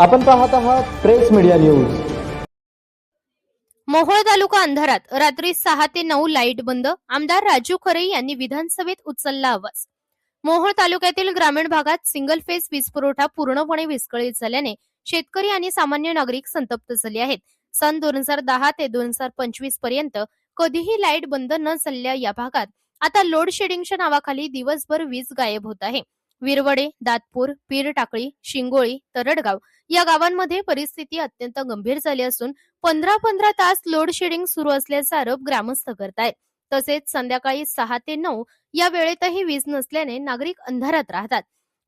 आपण पाहत आहात प्रेस मीडिया न्यूज। मोहोळ तालुका अंधारात रात्री 6 ते 9 लाईट बंद। आमदार राजू खरे यांनी विधानसभेत उचलला आवाज। मोहोळ तालुक्यातील ग्रामीण भागात सिंगल फेज वीज पुरवठा पूर्णपणे विस्कळीत झाल्याने शेतकरी आणि सामान्य नागरिक संतप्त झाले आहेत। सन 2010 ते 2025 पर्यंत कधीही लाईट बंद न झालेल्या या भागात आता लोड शेडिंगच्या नावाखाली दिवसभर वीज गायब होत आहे। विरवडे, दातपूर, पीर टाकळी, शिंगोळी, तरडगाव या गावांमध्ये परिस्थिती अत्यंत गंभीर झाली असून 15-15 तास लोड शेडिंग सुरू असल्याचा आरोप ग्रामस्थ करतायत। तसेच संध्याकाळी 6 ते 9 या वेळेतही वीज नसल्याने नागरिक अंधारात राहतात।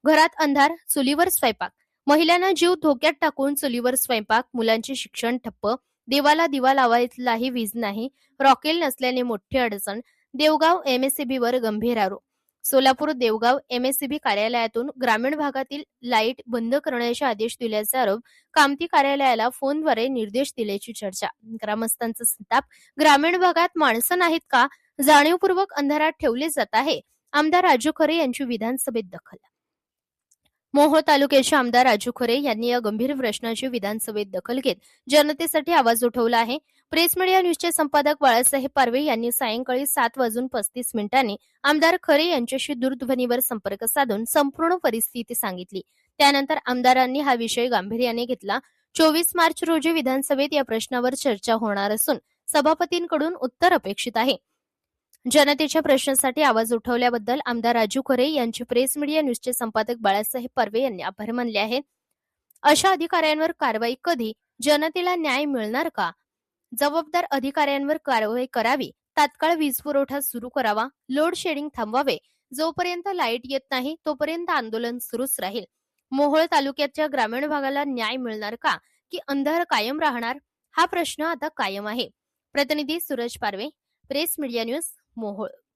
घरात अंधार, चुलीवर स्वयंपाक, महिलांना जीव धोक्यात टाकून चुलीवर स्वयंपाक, मुलांचे शिक्षण ठप्प, देवाला दिवा लावायलाही वीज नाही, रॉकेल नसल्याने मोठी अडचण, देवगाव एमएससीबीवर गंभीर आरोप। सोलापूर देवगाव एमएससीबी कार्यालयातून ग्रामीण भागातील लाईट बंद करण्याचे आदेश दिल्याचा आरोप, कामती कार्यालयाला फोनद्वारे निर्देश दिल्याची चर्चा। ग्रामस्थांचा संताप, ग्रामीण भागात माणसं नाहीत का? जाणीवपूर्वक अंधारात ठेवले जात आहे। आमदार राजू खरे यांची विधानसभेत दखल। मोहोळ तालुक्याचे आमदार राजू खरे यांनी या गंभीर प्रश्नाची विधानसभेत दखल घेत जनतेसाठी आवाज उठवला आहे। प्रेस मीडिया न्यूजचे संपादक बाळासाहेब पारवे यांनी सायंकाळी 7:35 आमदार खरे यांच्याशी दूरध्वनीवर संपर्क साधून संपूर्ण परिस्थिती सांगितली। त्यानंतर आमदारांनी हा विषय गांभीर्याने घेतला। 24 मार्च रोजी विधानसभेत या प्रश्नावर चर्चा होणार असून सभापतींकडून उत्तर अपेक्षित आहे। जनतेच्या प्रश्नासाठी आवाज उठवल्याबद्दल आमदार राजू खरे यांचे प्रेस मीडिया न्यूजचे संपादक बाळासाहेब पारवे यांनी आभार मानले आहेत। अशा अधिकाऱ्यांवर कारवाई कधी? जनतेला न्याय मिळणार का? जबाबदार अधिकाऱ्यांवर कारवाई करावी, तात्काळ वीज पुरवठा सुरू करावा, लोड शेडिंग थांबवावे। जोपर्यंत लाईट येत नाही तोपर्यंत आंदोलन सुरूच राहील। मोहोळ तालुक्याच्या ग्रामीण भागाला न्याय मिळणार का की अंधार कायम राहणार? हा प्रश्न आता कायम आहे। प्रतिनिधी सूरज पारवे, प्रेस मीडिया न्यूज, मोहोळ।